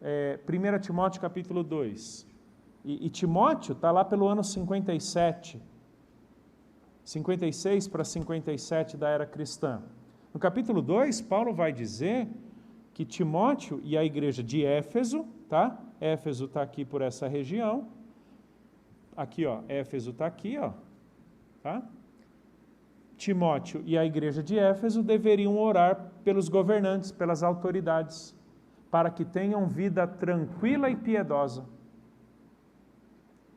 1 Timóteo capítulo 2. E Timóteo está lá pelo ano 57, 56 para 57 da era cristã. No capítulo 2, Paulo vai dizer que Timóteo e a igreja de Éfeso, tá? Éfeso está aqui por essa região. Aqui, ó, Éfeso está aqui, ó, tá? Timóteo e a igreja de Éfeso deveriam orar pelos governantes, pelas autoridades, para que tenham vida tranquila e piedosa.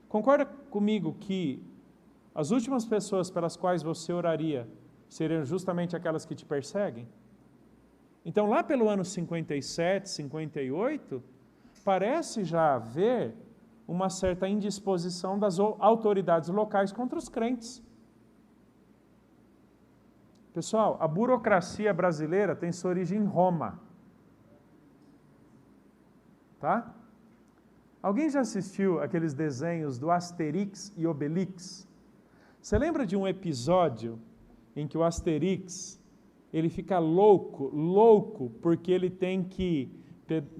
Concorda comigo que as últimas pessoas pelas quais você oraria seriam justamente aquelas que te perseguem? Então, lá pelo ano 57, 58, parece já haver uma certa indisposição das autoridades locais contra os crentes. Pessoal, a burocracia brasileira tem sua origem em Roma. Tá? Alguém já assistiu aqueles desenhos do Asterix e Obelix? Você lembra de um episódio em que o Asterix, ele fica louco, porque ele tem que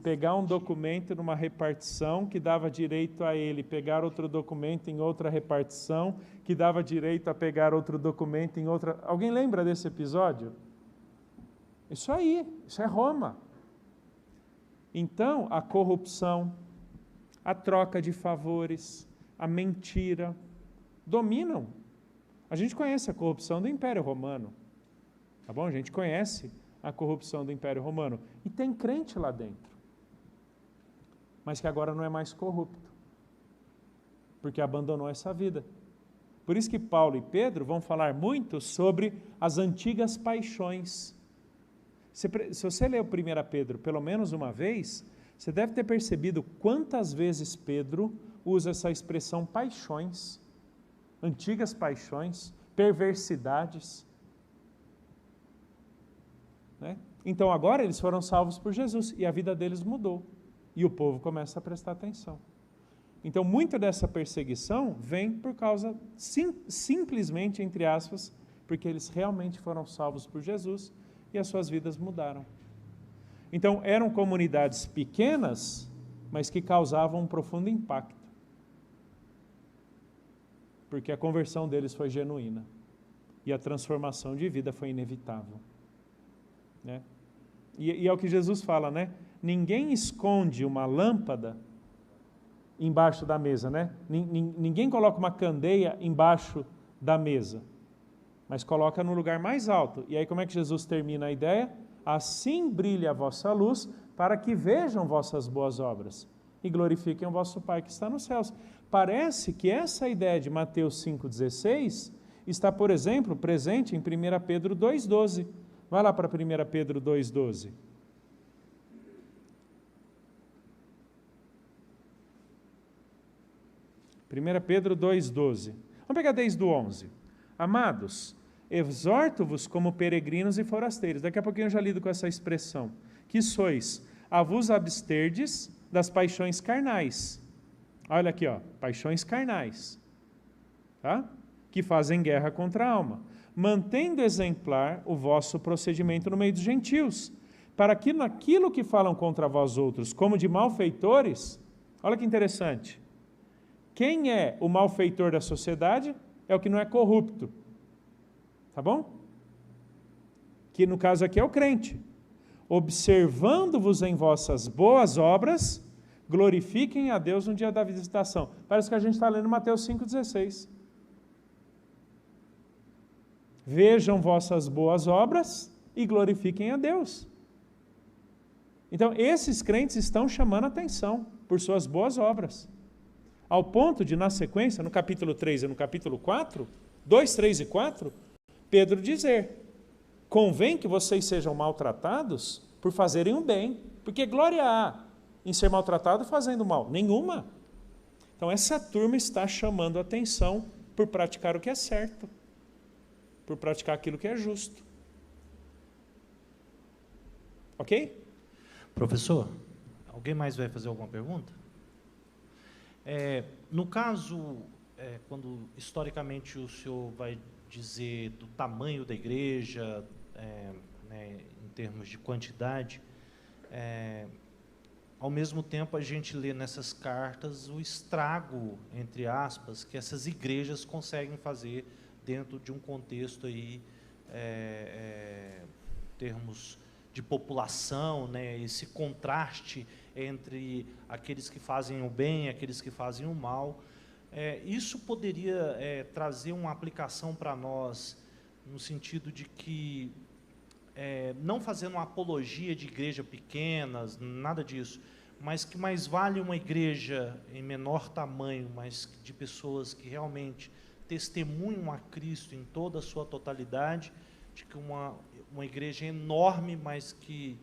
pegar um documento numa repartição que dava direito a ele pegar outro documento em outra repartição, que dava direito a pegar outro documento em outra... Alguém lembra desse episódio? Isso aí, isso é Roma. Então, a corrupção, a troca de favores, a mentira, dominam. A gente conhece a corrupção do Império Romano, tá bom? A gente conhece a corrupção do Império Romano. E tem crente lá dentro, mas que agora não é mais corrupto, porque abandonou essa vida. Por isso que Paulo e Pedro vão falar muito sobre as antigas paixões. Se você leu 1 Pedro pelo menos uma vez, você deve ter percebido quantas vezes Pedro usa essa expressão paixões, antigas paixões, perversidades. Né? Então agora eles foram salvos por Jesus e a vida deles mudou. E o povo começa a prestar atenção. Então muita dessa perseguição vem por causa, simplesmente, entre aspas, porque eles realmente foram salvos por Jesus e as suas vidas mudaram. Então eram comunidades pequenas, mas que causavam um profundo impacto. Porque a conversão deles foi genuína. E a transformação de vida foi inevitável. Né? E é o que Jesus fala, né? Ninguém esconde uma lâmpada embaixo da mesa, né? Ninguém coloca uma candeia embaixo da mesa, mas coloca no lugar mais alto. E aí como é que Jesus termina a ideia? Assim brilha a vossa luz, para que vejam vossas boas obras e glorifiquem o vosso Pai que está nos céus. Parece que essa ideia de Mateus 5,16 está, por exemplo, presente em 1 Pedro 2,12. Vai lá para 1 Pedro 2,12. 1 Pedro 2,12. Vamos pegar desde o 11. Amados, exorto-vos como peregrinos e forasteiros. Daqui a pouquinho eu já lido com essa expressão. Que sois a vos absterdes das paixões carnais. Olha aqui, ó, paixões carnais. Tá? Que fazem guerra contra a alma. Mantendo exemplar o vosso procedimento no meio dos gentios, para que naquilo que falam contra vós outros, como de malfeitores, olha que interessante, quem é o malfeitor da sociedade? É o que não é corrupto, tá bom? Que no caso aqui é o crente. Observando-vos em vossas boas obras, glorifiquem a Deus no dia da visitação. Parece que a gente está lendo Mateus 5,16. Vejam vossas boas obras e glorifiquem a Deus. Então, esses crentes estão chamando a atenção por suas boas obras. Ao ponto de, na sequência, no capítulo 3 e no capítulo 4, 2, 3 e 4, Pedro dizer, convém que vocês sejam maltratados por fazerem o bem, porque glória há em ser maltratado fazendo mal? Nenhuma. Então, essa turma está chamando a atenção por praticar o que é certo, por praticar aquilo que é justo. Ok? Professor, alguém mais vai fazer alguma pergunta? No caso, quando historicamente o senhor vai dizer do tamanho da igreja, né, em termos de quantidade, ao mesmo tempo, a gente lê nessas cartas o estrago, entre aspas, que essas igrejas conseguem fazer dentro de um contexto aí, termos de população, né, esse contraste entre aqueles que fazem o bem e aqueles que fazem o mal. Isso poderia trazer uma aplicação para nós, no sentido de que, não fazendo uma apologia de igreja pequenas, nada disso, mas que mais vale uma igreja em menor tamanho, mas de pessoas que realmente testemunham a Cristo em toda a sua totalidade, de que uma igreja enorme, mas que,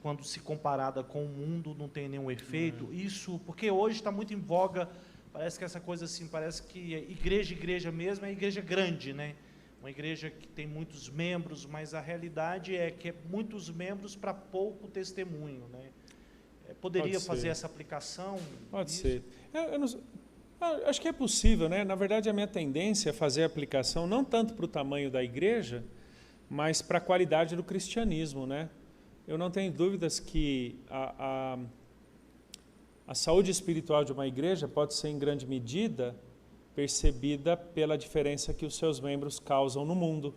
quando se comparada com o mundo, não tem nenhum efeito. Isso, porque hoje está muito em voga, parece que essa coisa assim, parece que igreja mesmo é igreja grande, né? Uma igreja que tem muitos membros, mas a realidade é que é muitos membros para pouco testemunho, né? Poderia fazer essa aplicação? Pode ser. Acho que é possível, né? Na verdade, a minha tendência é fazer a aplicação não tanto para o tamanho da igreja, mas para a qualidade do cristianismo, né? Eu não tenho dúvidas que a saúde espiritual de uma igreja pode ser, em grande medida, percebida pela diferença que os seus membros causam no mundo.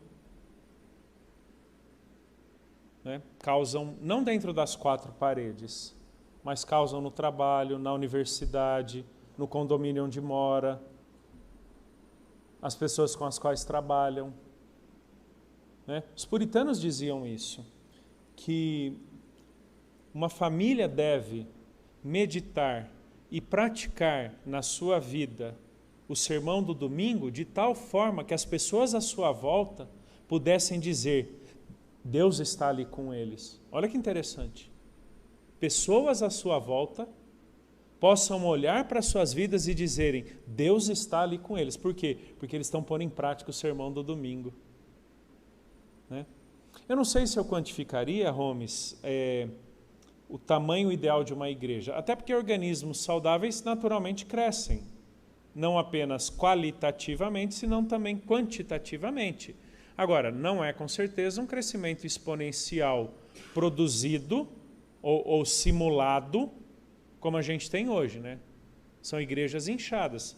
Né? Causam, não dentro das quatro paredes, mas causam no trabalho, na universidade, no condomínio onde mora, as pessoas com as quais trabalham. Né? Os puritanos diziam isso, que uma família deve meditar e praticar na sua vida o sermão do domingo de tal forma que as pessoas à sua volta pudessem dizer: Deus está ali com eles. Olha que interessante. Pessoas à sua volta possam olhar para suas vidas e dizerem: Deus está ali com eles. Por quê? Porque eles estão pondo em prática o sermão do domingo. Né? Eu não sei se eu quantificaria, Holmes, o tamanho ideal de uma igreja, até porque organismos saudáveis naturalmente crescem, não apenas qualitativamente, senão também quantitativamente. Agora, não é com certeza um crescimento exponencial produzido ou simulado como a gente tem hoje, né? São igrejas inchadas.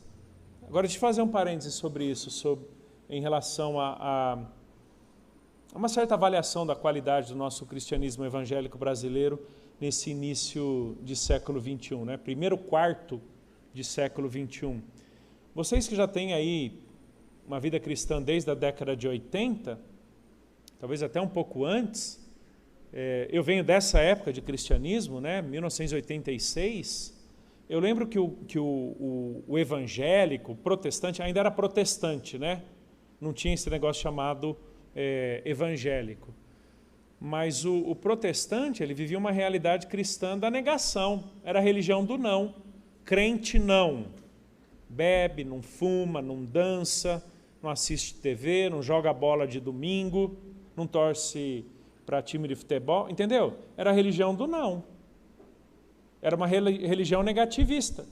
Agora, deixa eu fazer um parêntese sobre isso, em relação a uma certa avaliação da qualidade do nosso cristianismo evangélico brasileiro nesse início de século XXI, né? Primeiro quarto de século XXI. Vocês que já têm aí uma vida cristã desde a década de 80, talvez até um pouco antes, eu venho dessa época de cristianismo, né? 1986, eu lembro que o evangélico, o protestante, ainda era protestante, né? Não tinha esse negócio chamado evangélico. Mas o protestante, ele vivia uma realidade cristã da negação, era a religião do não. Crente não. Bebe, não fuma, não dança, não assiste TV, não joga bola de domingo, não torce para time de futebol, entendeu? Era a religião do não. Era uma religião negativista.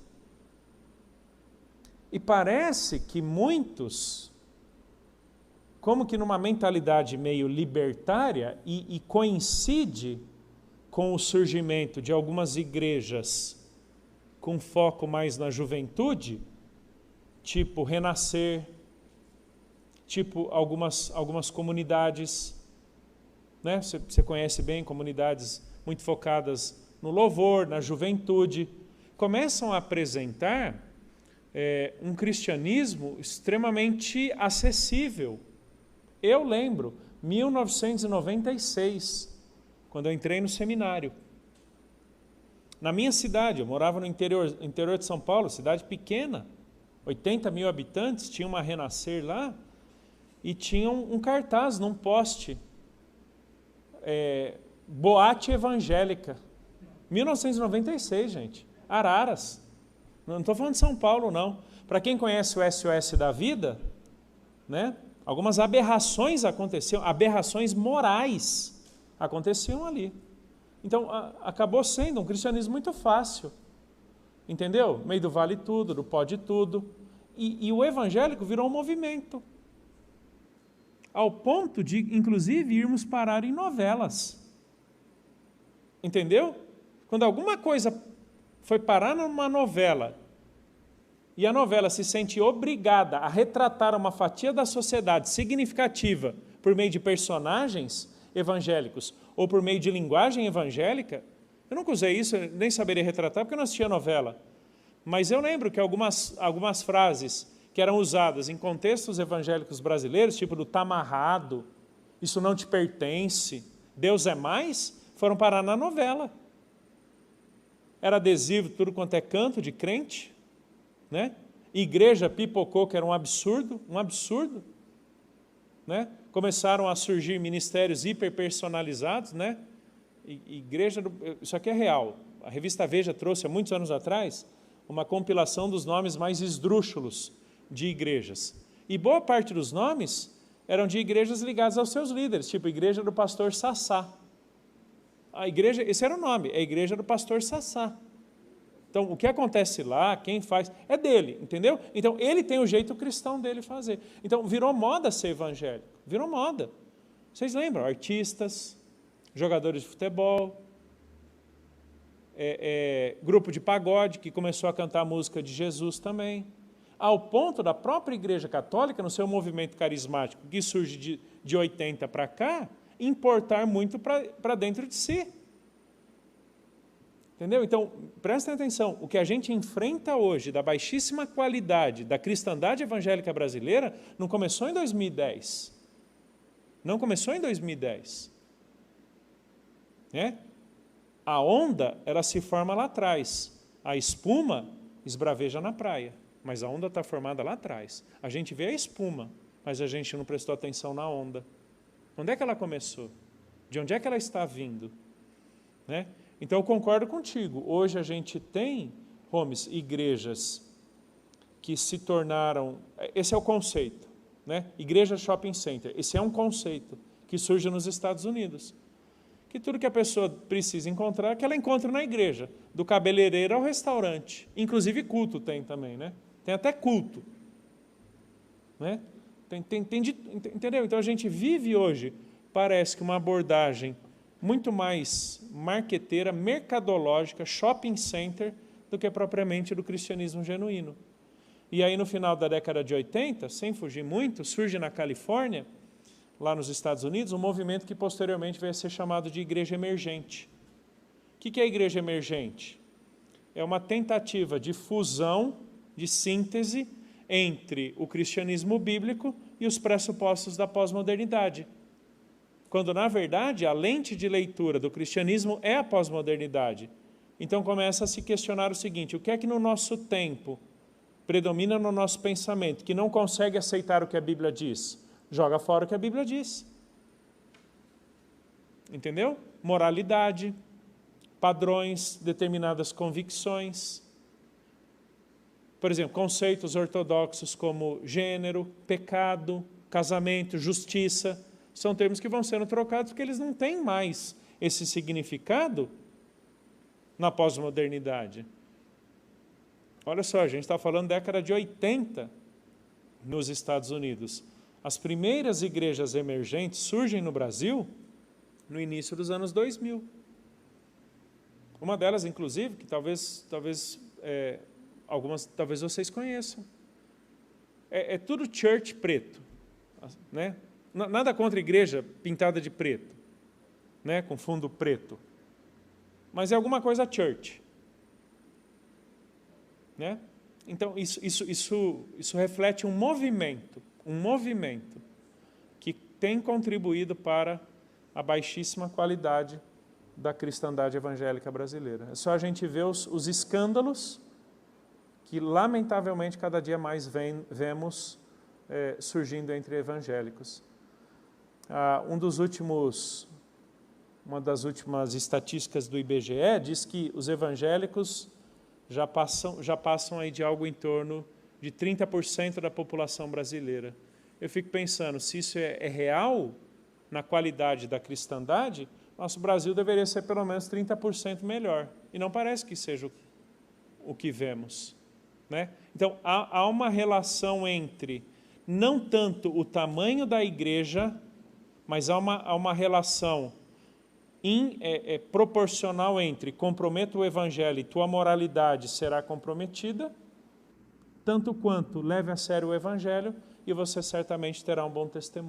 E parece que muitos, como que numa mentalidade meio libertária, e coincide com o surgimento de algumas igrejas com foco mais na juventude, tipo Renascer, tipo algumas comunidades, né? Você conhece bem, comunidades muito focadas no louvor, na juventude, começam a apresentar um cristianismo extremamente acessível. Eu lembro, 1996, quando eu entrei no seminário. Na minha cidade, eu morava no interior de São Paulo, cidade pequena, 80 mil habitantes, tinha uma Renascer lá, e tinha um cartaz num poste, boate evangélica. 1996, gente, Araras. Não estou falando de São Paulo, não. Para quem conhece o SOS da Vida, né, algumas aberrações aconteciam, aberrações morais aconteciam ali. Então, acabou sendo um cristianismo muito fácil, entendeu? Meio do vale tudo, do pode tudo. E o evangélico virou um movimento, ao ponto de, inclusive, irmos parar em novelas. Entendeu? Quando alguma coisa foi parar numa novela, e a novela se sente obrigada a retratar uma fatia da sociedade significativa por meio de personagens evangélicos ou por meio de linguagem evangélica, eu nunca usei isso, nem saberia retratar porque eu não assistia a novela. Mas eu lembro que algumas frases que eram usadas em contextos evangélicos brasileiros, tipo do tá amarrado, isso não te pertence, Deus é mais, foram parar na novela. Era adesivo, tudo quanto é canto de crente, né? Igreja pipocou, que era um absurdo, né? Começaram a surgir ministérios hiperpersonalizados, né? Igreja, isso aqui é real. A revista Veja trouxe há muitos anos atrás uma compilação dos nomes mais esdrúxulos de igrejas. E boa parte dos nomes eram de igrejas ligadas aos seus líderes, tipo a igreja do pastor Sassá. A igreja, esse era o nome, é a igreja do pastor Sassá. Então, o que acontece lá, quem faz, é dele, entendeu? Então, ele tem o jeito cristão dele fazer. Então, virou moda ser evangélico, virou moda. Vocês lembram? Artistas, jogadores de futebol, grupo de pagode, que começou a cantar a música de Jesus também. Ao ponto da própria Igreja Católica, no seu movimento carismático, que surge de 80 para cá, importar muito para dentro de si. Entendeu? Então, prestem atenção, o que a gente enfrenta hoje, da baixíssima qualidade da cristandade evangélica brasileira, não começou em 2010. Não começou em 2010. Né? A onda, ela se forma lá atrás. A espuma esbraveja na praia, mas a onda está formada lá atrás. A gente vê a espuma, mas a gente não prestou atenção na onda. Onde é que ela começou? De onde é que ela está vindo? Né? Então, eu concordo contigo. Hoje a gente tem, Holmes, igrejas que se tornaram... Esse é o conceito, né? Igreja shopping center. Esse é um conceito que surge nos Estados Unidos. Que tudo que a pessoa precisa encontrar, que ela encontra na igreja. Do cabeleireiro ao restaurante. Inclusive culto tem também, né? Tem até culto. Né? Entendeu? Então, a gente vive hoje, parece que uma abordagem muito mais marqueteira, mercadológica, shopping center, do que propriamente do cristianismo genuíno. E aí, no final da década de 80, sem fugir muito, surge na Califórnia, lá nos Estados Unidos, um movimento que posteriormente vai ser chamado de igreja emergente. O que é a igreja emergente? É uma tentativa de fusão, de síntese, entre o cristianismo bíblico e os pressupostos da pós-modernidade. Quando, na verdade, a lente de leitura do cristianismo é a pós-modernidade. Então, começa a se questionar o seguinte: o que é que no nosso tempo predomina no nosso pensamento, que não consegue aceitar o que a Bíblia diz? Joga fora o que a Bíblia diz. Entendeu? Moralidade, padrões, determinadas convicções. Por exemplo, conceitos ortodoxos como gênero, pecado, casamento, justiça, são termos que vão sendo trocados porque eles não têm mais esse significado na pós-modernidade. Olha só, a gente está falando da década de 80 nos Estados Unidos. As primeiras igrejas emergentes surgem no Brasil no início dos anos 2000. Uma delas, inclusive, que talvez algumas talvez vocês conheçam. É tudo church preto, né? Nada contra a igreja pintada de preto, né? Com fundo preto. Mas é alguma coisa church. Né? Então, isso reflete um movimento que tem contribuído para a baixíssima qualidade da cristandade evangélica brasileira. É só a gente ver os escândalos que, lamentavelmente, cada dia mais vemos surgindo entre evangélicos. Uma das últimas estatísticas do IBGE diz que os evangélicos já passam aí de algo em torno de 30% da população brasileira. Eu fico pensando, se isso é real na qualidade da cristandade, nosso Brasil deveria ser pelo menos 30% melhor. E não parece que seja o que vemos. Né? Então, há uma relação entre, não tanto o tamanho da igreja, mas há uma relação proporcional entre comprometo o evangelho e tua moralidade será comprometida, tanto quanto leve a sério o evangelho e você certamente terá um bom testemunho.